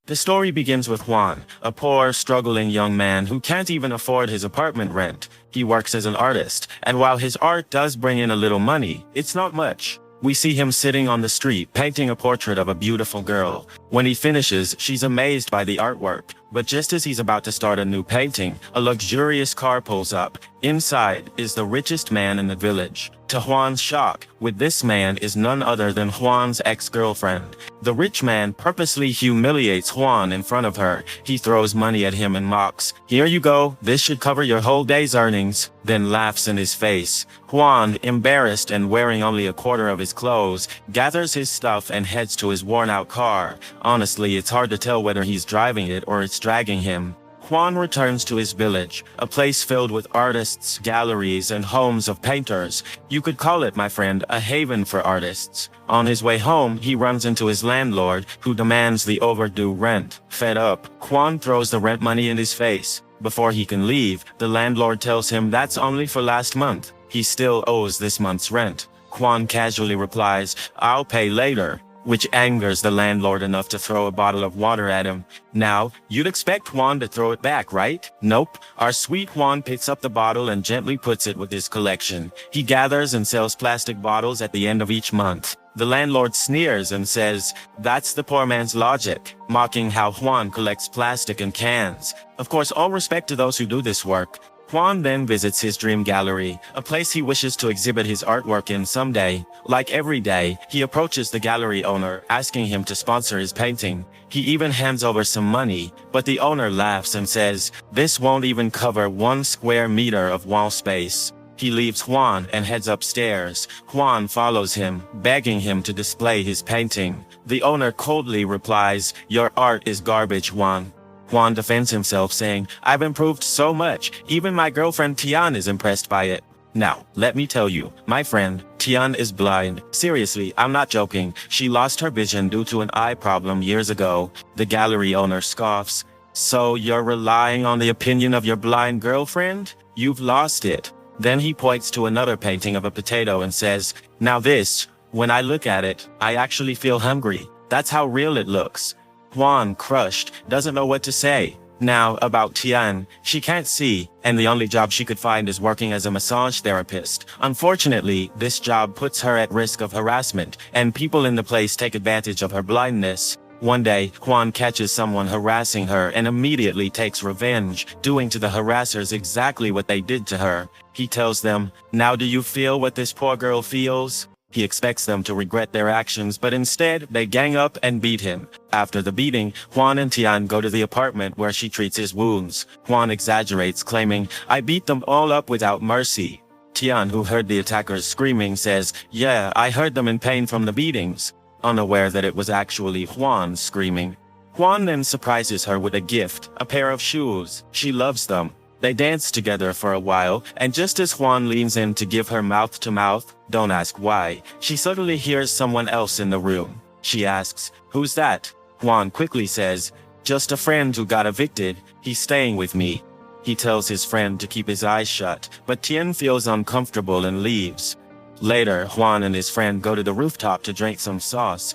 The story begins with Juan, a poor, struggling young man who can't even afford his apartment rent. He works as an artist, and while his art does bring in a little money, it's not much. We see him sitting on the street painting a portrait of a beautiful girl. When he finishes, she's amazed by the artwork. But just as he's about to start a new painting, a luxurious car pulls up. Inside is the richest man in the village. To Juan's shock, with this man is none other than Juan's ex-girlfriend. The rich man purposely humiliates Juan in front of her. He throws money at him and mocks, "Here you go, this should cover your whole day's earnings," then laughs in his face. Juan, embarrassed and wearing only a quarter of his clothes, gathers his stuff and heads to his worn-out car. Honestly, it's hard to tell whether he's driving it or it's dragging him. Juan returns to his village, a place filled with artists, galleries, and homes of painters. You could call it, my friend, a haven for artists. On his way home, he runs into his landlord, who demands the overdue rent. Fed up, Juan throws the rent money in his face. Before he can leave, the landlord tells him that's only for last month. He still owes this month's rent. Juan casually replies, "I'll pay later," which angers the landlord enough to throw a bottle of water at him. Now, you'd expect Juan to throw it back, right? Nope. Our sweet Juan picks up the bottle and gently puts it with his collection. He gathers and sells plastic bottles at the end of each month. The landlord sneers and says, "That's the poor man's logic," mocking how Juan collects plastic and cans. Of course, all respect to those who do this work. Juan then visits his dream gallery, a place he wishes to exhibit his artwork in someday. Like every day, he approaches the gallery owner, asking him to sponsor his painting. He even hands over some money, but the owner laughs and says, "This won't even cover 1 square meter of wall space." He leaves Juan and heads upstairs. Juan follows him, begging him to display his painting. The owner coldly replies, "Your art is garbage, Juan." Juan defends himself, saying, "I've improved so much, even my girlfriend Tian is impressed by it." Now, let me tell you, my friend, Tian is blind. Seriously, I'm not joking. She lost her vision due to an eye problem years ago. The gallery owner scoffs. "So you're relying on the opinion of your blind girlfriend? You've lost it." Then he points to another painting of a potato and says, "Now this, when I look at it, I actually feel hungry. That's how real it looks." Juan, crushed, doesn't know what to say. Now, about Tian, she can't see, and the only job she could find is working as a massage therapist. Unfortunately, this job puts her at risk of harassment, and people in the place take advantage of her blindness. One day, Juan catches someone harassing her and immediately takes revenge, doing to the harassers exactly what they did to her. He tells them, "Now do you feel what this poor girl feels?" He expects them to regret their actions, but instead, they gang up and beat him. After the beating, Juan and Tian go to the apartment where she treats his wounds. Juan exaggerates, claiming, "I beat them all up without mercy." Tian, who heard the attackers screaming, says, "Yeah, I heard them in pain from the beatings," unaware that it was actually Juan screaming. Juan then surprises her with a gift, a pair of shoes. She loves them. They dance together for a while, and just as Juan leans in to give her mouth-to-mouth, don't ask why, she suddenly hears someone else in the room. She asks, "Who's that?" Juan quickly says, "Just a friend who got evicted. He's staying with me." He tells his friend to keep his eyes shut, but Tien feels uncomfortable and leaves. Later, Juan and his friend go to the rooftop to drink some sauce.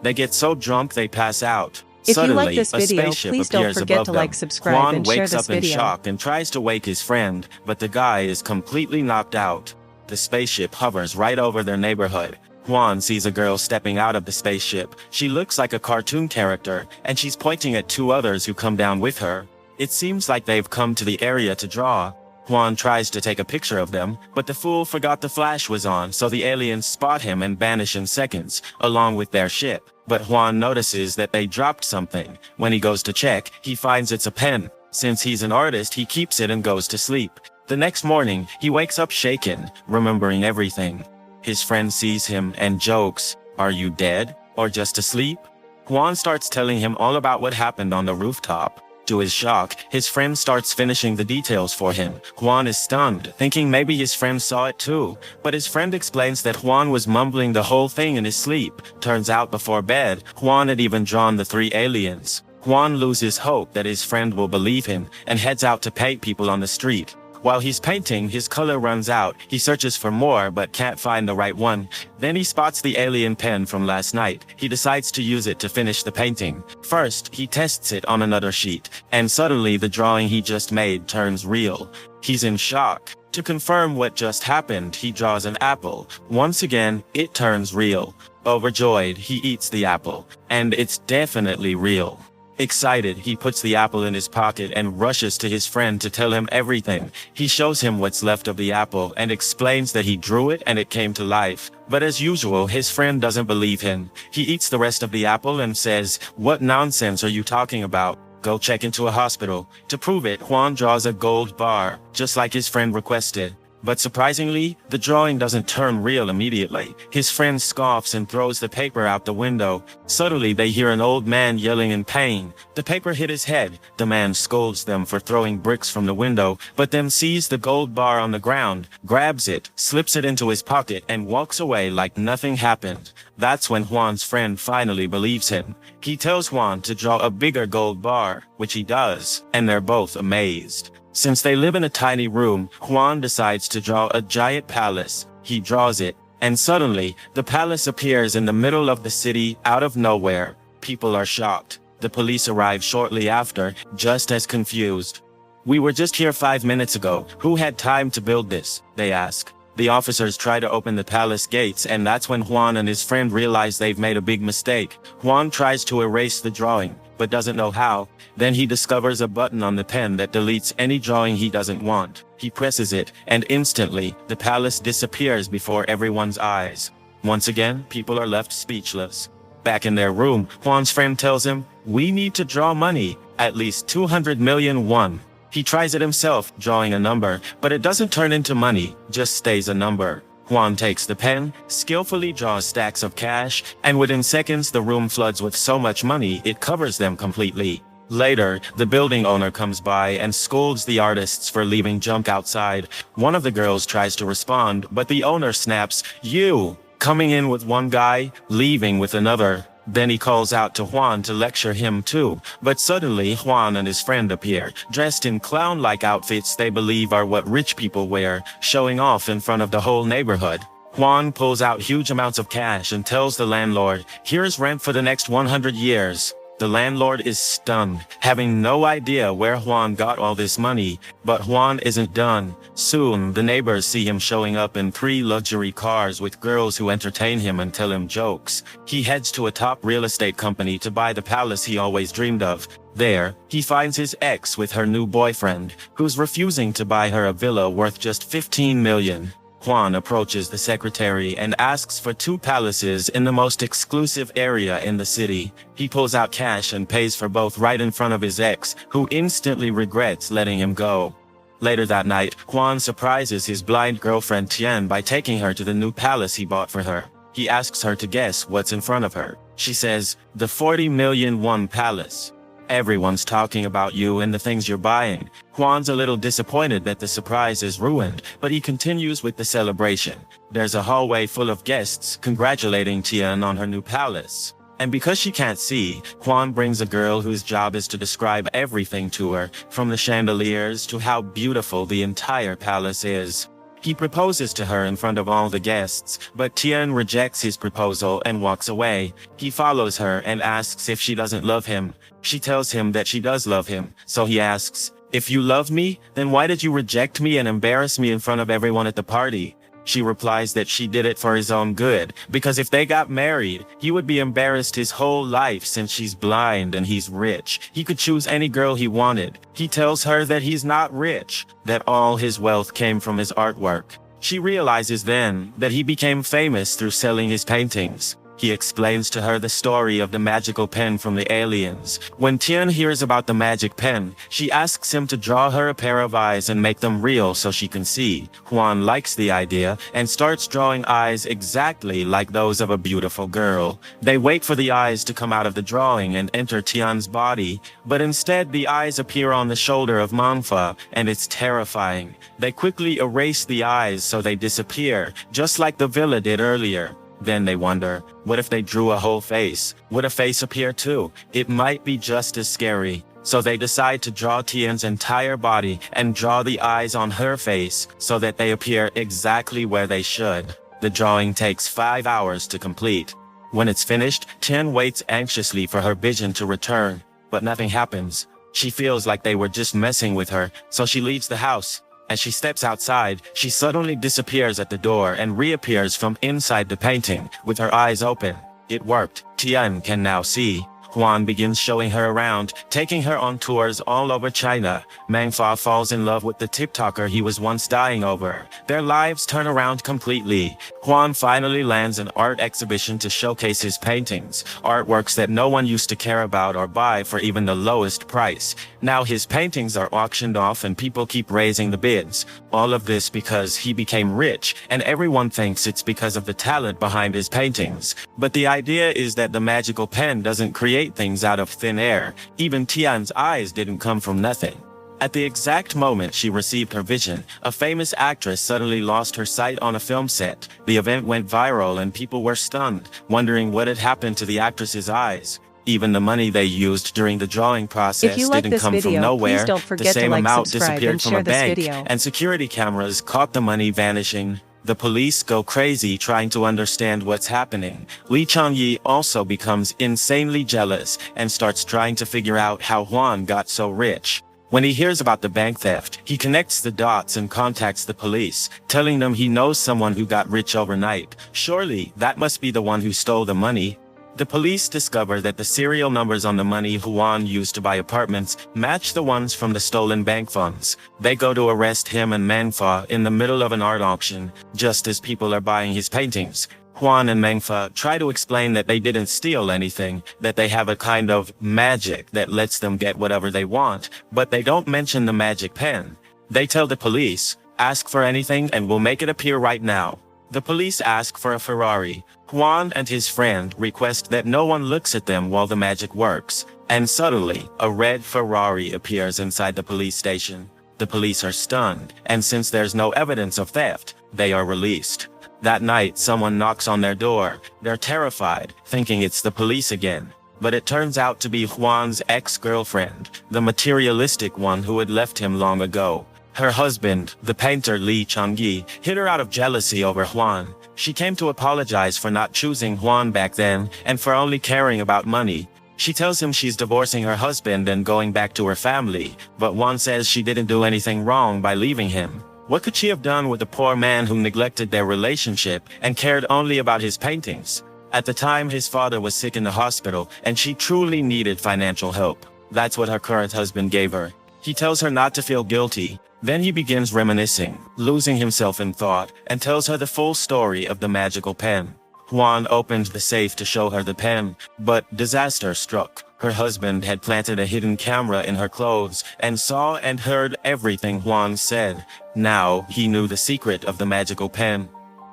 They get so drunk they pass out. If you Suddenly, like this a video, spaceship please don't appears forget above to them. like, subscribe, Juan and share wakes this up in video. shock and tries to wake his friend, but the guy is completely knocked out. The spaceship hovers right over their neighborhood. Juan sees a girl stepping out of the spaceship. She looks like a cartoon character, and she's pointing at two others who come down with her. It seems like they've come to the area to draw. Juan tries to take a picture of them, but the fool forgot the flash was on, so the aliens spot him and vanish in seconds, along with their ship. But Juan notices that they dropped something. When he goes to check, he finds it's a pen. Since he's an artist, he keeps it and goes to sleep. The next morning, he wakes up shaken, remembering everything. His friend sees him and jokes, "Are you dead? Or just asleep?" Juan starts telling him all about what happened on the rooftop. To his shock, his friend starts finishing the details for him. Juan is stunned, thinking maybe his friend saw it too. But his friend explains that Juan was mumbling the whole thing in his sleep. Turns out before bed, Juan had even drawn the three aliens. Juan loses hope that his friend will believe him, and heads out to paint people on the street. While he's painting, his color runs out. He searches for more, but can't find the right one. Then he spots the alien pen from last night. He decides to use it to finish the painting. First, he tests it on another sheet, and suddenly the drawing he just made turns real. He's in shock. To confirm what just happened, he draws an apple. Once again, it turns real. Overjoyed, he eats the apple, and it's definitely real. Excited, he puts the apple in his pocket and rushes to his friend to tell him everything. He shows him what's left of the apple and explains that he drew it and it came to life. But as usual, his friend doesn't believe him. He eats the rest of the apple and says, "What nonsense are you talking about? Go check into a hospital." To prove it, Juan draws a gold bar, just like his friend requested. But surprisingly, the drawing doesn't turn real immediately. His friend scoffs and throws the paper out the window. Suddenly, they hear an old man yelling in pain. The paper hit his head. The man scolds them for throwing bricks from the window, but then sees the gold bar on the ground, grabs it, slips it into his pocket, and walks away like nothing happened. That's when Juan's friend finally believes him. He tells Juan to draw a bigger gold bar, which he does, and they're both amazed. Since they live in a tiny room, Juan decides to draw a giant palace. He draws it, and suddenly, the palace appears in the middle of the city out of nowhere. People are shocked. The police arrive shortly after, just as confused. "We were just here 5 minutes ago. Who had time to build this?" they ask. The officers try to open the palace gates, and that's when Juan and his friend realize they've made a big mistake. Juan tries to erase the drawing, but doesn't know how. Then he discovers a button on the pen that deletes any drawing he doesn't want. He presses it, and instantly, the palace disappears before everyone's eyes. Once again, people are left speechless. Back in their room, Juan's friend tells him, "We need to draw money, at least 200 million won." He tries it himself, drawing a number, but it doesn't turn into money, just stays a number. Juan takes the pen, skillfully draws stacks of cash, and within seconds the room floods with so much money it covers them completely. Later, the building owner comes by and scolds the artists for leaving junk outside. One of the girls tries to respond, but the owner snaps, "You!" coming in with one guy, leaving with another. Then he calls out to Juan to lecture him too, but suddenly Juan and his friend appear, dressed in clown-like outfits they believe are what rich people wear, showing off in front of the whole neighborhood. Juan pulls out huge amounts of cash and tells the landlord, "Here's rent for the next 100 years. The landlord is stunned, having no idea where Juan got all this money. But Juan isn't done. Soon, the neighbors see him showing up in 3 luxury cars with girls who entertain him and tell him jokes. He heads to a top real estate company to buy the palace he always dreamed of. There, he finds his ex with her new boyfriend, who's refusing to buy her a villa worth just 15 million. Juan approaches the secretary and asks for 2 palaces in the most exclusive area in the city. He pulls out cash and pays for both right in front of his ex, who instantly regrets letting him go. Later that night, Juan surprises his blind girlfriend Tian by taking her to the new palace he bought for her. He asks her to guess what's in front of her. She says, "The 40 million won palace." "Everyone's talking about you and the things you're buying." Juan's a little disappointed that the surprise is ruined, but he continues with the celebration. There's a hallway full of guests congratulating Tian on her new palace. And because she can't see, Juan brings a girl whose job is to describe everything to her, from the chandeliers to how beautiful the entire palace is. He proposes to her in front of all the guests, but Tian rejects his proposal and walks away. He follows her and asks if she doesn't love him. She tells him that she does love him, so he asks, "If you love me, then why did you reject me and embarrass me in front of everyone at the party?" She replies that she did it for his own good, because if they got married, he would be embarrassed his whole life since she's blind and he's rich. He could choose any girl he wanted. He tells her that he's not rich, that all his wealth came from his artwork. She realizes then that he became famous through selling his paintings. He explains to her the story of the magical pen from the aliens. When Tian hears about the magic pen, she asks him to draw her a pair of eyes and make them real so she can see. Juan likes the idea and starts drawing eyes exactly like those of a beautiful girl. They wait for the eyes to come out of the drawing and enter Tian's body, but instead the eyes appear on the shoulder of Manfa, and it's terrifying. They quickly erase the eyes so they disappear, just like the villa did earlier. Then they wonder, what if they drew a whole face? Would a face appear too? It might be just as scary. So they decide to draw Tian's entire body and draw the eyes on her face so that they appear exactly where they should. The drawing takes 5 hours to complete. When it's finished, Tian waits anxiously for her vision to return, but nothing happens. She feels like they were just messing with her, so she leaves the house. As she steps outside, she suddenly disappears at the door and reappears from inside the painting, with her eyes open. It worked. Tian can now see. Huan begins showing her around, taking her on tours all over China. Mengfa falls in love with the TikToker he was once dying over. Their lives turn around completely. Huan finally lands an art exhibition to showcase his paintings, artworks that no one used to care about or buy for even the lowest price. Now his paintings are auctioned off and people keep raising the bids. All of this because he became rich, and everyone thinks it's because of the talent behind his paintings. But the idea is that the magical pen doesn't create things out of thin air. Even Tian's eyes didn't come from nothing. At the exact moment she received her vision, a famous actress suddenly lost her sight on a film set. The event went viral and people were stunned, wondering what had happened to the actress's eyes. Even the money they used during the drawing process didn't come from nowhere. The same amount disappeared from a bank, and security cameras caught the money vanishing. The police go crazy trying to understand what's happening. Li Changyi also becomes insanely jealous and starts trying to figure out how Huan got so rich. When he hears about the bank theft, he connects the dots and contacts the police, telling them he knows someone who got rich overnight. Surely, that must be the one who stole the money. The police discover that the serial numbers on the money Huan used to buy apartments match the ones from the stolen bank funds. They go to arrest him and Mengfa in the middle of an art auction, just as people are buying his paintings. Huan and Mengfa try to explain that they didn't steal anything, that they have a kind of magic that lets them get whatever they want, but they don't mention the magic pen. They tell the police, "Ask for anything and we'll make it appear right now." The police ask for a Ferrari. Huan and his friend request that no one looks at them while the magic works. And suddenly, a red Ferrari appears inside the police station. The police are stunned, and since there's no evidence of theft, they are released. That night, someone knocks on their door. They're terrified, thinking it's the police again. But it turns out to be Huan's ex-girlfriend, the materialistic one who had left him long ago. Her husband, the painter Li Changyi, hit her out of jealousy over Huan. She came to apologize for not choosing Huan back then and for only caring about money. She tells him she's divorcing her husband and going back to her family, but Huan says she didn't do anything wrong by leaving him. What could she have done with a poor man who neglected their relationship and cared only about his paintings? At the time, his father was sick in the hospital and she truly needed financial help. That's what her current husband gave her. He tells her not to feel guilty. Then he begins reminiscing, losing himself in thought, and tells her the full story of the magical pen. Huan opened the safe to show her the pen, but disaster struck. Her husband had planted a hidden camera in her clothes and saw and heard everything Huan said. Now he knew the secret of the magical pen.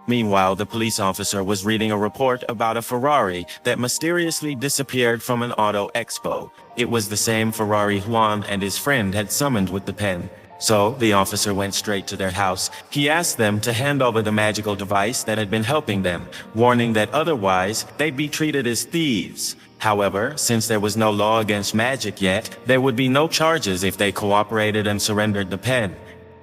Meanwhile, the police officer was reading a report about a Ferrari that mysteriously disappeared from an auto expo. It was the same Ferrari Huan and his friend had summoned with the pen. So, the officer went straight to their house. He asked them to hand over the magical device that had been helping them, warning that otherwise, they'd be treated as thieves. However, since there was no law against magic yet, there would be no charges if they cooperated and surrendered the pen.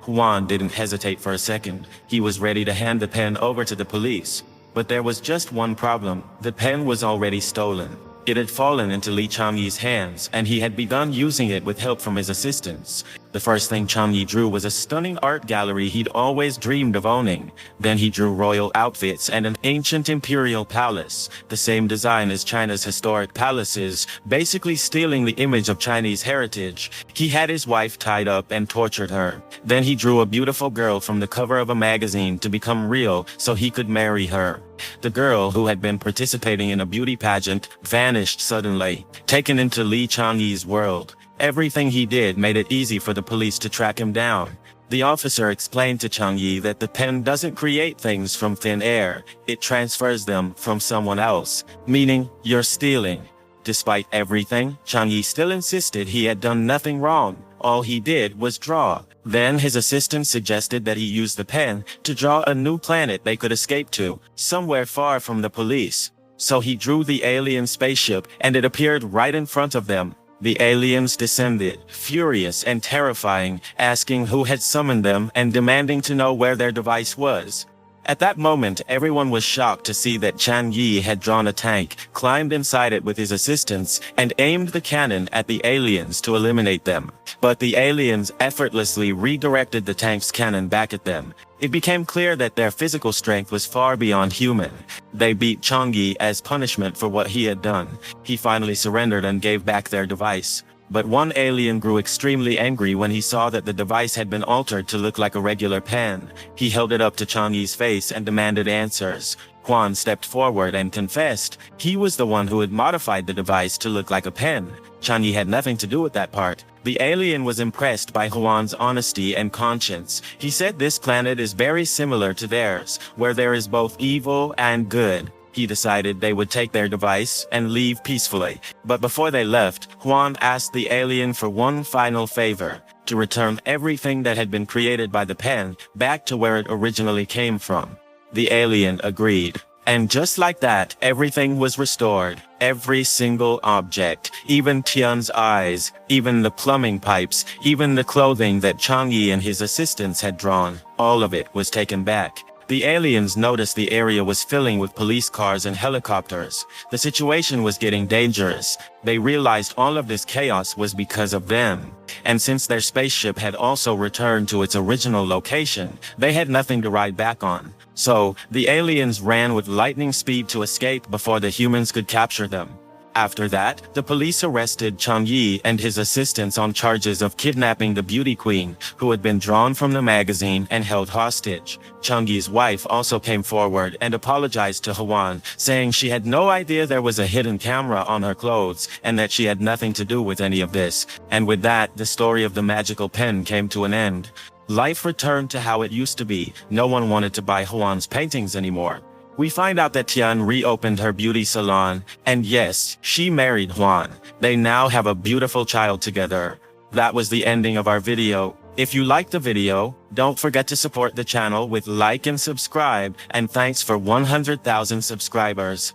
Huan didn't hesitate for a second. He was ready to hand the pen over to the police. But there was just one problem. The pen was already stolen. It had fallen into Li Changyi's hands, and he had begun using it with help from his assistants. The first thing Changyi drew was a stunning art gallery he'd always dreamed of owning. Then he drew royal outfits and an ancient imperial palace, the same design as China's historic palaces, basically stealing the image of Chinese heritage. He had his wife tied up and tortured her. Then he drew a beautiful girl from the cover of a magazine to become real so he could marry her. The girl, who had been participating in a beauty pageant, vanished suddenly, taken into Li Changyi's world. Everything he did made it easy for the police to track him down. The officer explained to Changyi that the pen doesn't create things from thin air, it transfers them from someone else, meaning you're stealing. Despite everything, Changyi still insisted he had done nothing wrong. All he did was draw. Then his assistant suggested that he use the pen to draw a new planet they could escape to, somewhere far from the police. So he drew the alien spaceship and it appeared right in front of them. The aliens descended, furious and terrifying, asking who had summoned them and demanding to know where their device was. At that moment, everyone was shocked to see that Chang Yi had drawn a tank, climbed inside it with his assistants, and aimed the cannon at the aliens to eliminate them. But the aliens effortlessly redirected the tank's cannon back at them. It became clear that their physical strength was far beyond human. They beat Chang Yi as punishment for what he had done. He finally surrendered and gave back their device. But one alien grew extremely angry when he saw that the device had been altered to look like a regular pen. He held it up to Chang Yi's face and demanded answers. Huan stepped forward and confessed he was the one who had modified the device to look like a pen. Chang Yi had nothing to do with that part. The alien was impressed by Huan's honesty and conscience. He said this planet is very similar to theirs, where there is both evil and good. He decided they would take their device and leave peacefully. But before they left, Huan asked the alien for one final favor: to return everything that had been created by the pen back to where it originally came from. The alien agreed. And just like that, everything was restored. Every single object, even Tian's eyes, even the plumbing pipes, even the clothing that Chang Yi and his assistants had drawn, all of it was taken back. The aliens noticed the area was filling with police cars and helicopters. The situation was getting dangerous. They realized all of this chaos was because of them. And since their spaceship had also returned to its original location, they had nothing to ride back on. So, the aliens ran with lightning speed to escape before the humans could capture them. After that, the police arrested Chang Yi and his assistants on charges of kidnapping the beauty queen, who had been drawn from the magazine and held hostage. Chang Yi's wife also came forward and apologized to Huan, saying she had no idea there was a hidden camera on her clothes and that she had nothing to do with any of this. And with that, the story of the magical pen came to an end. Life returned to how it used to be. No one wanted to buy Huan's paintings anymore. We find out that Tian reopened her beauty salon, and yes, she married Huan. They now have a beautiful child together. That was the ending of our video. If you liked the video, don't forget to support the channel with like and subscribe, and thanks for 100,000 subscribers.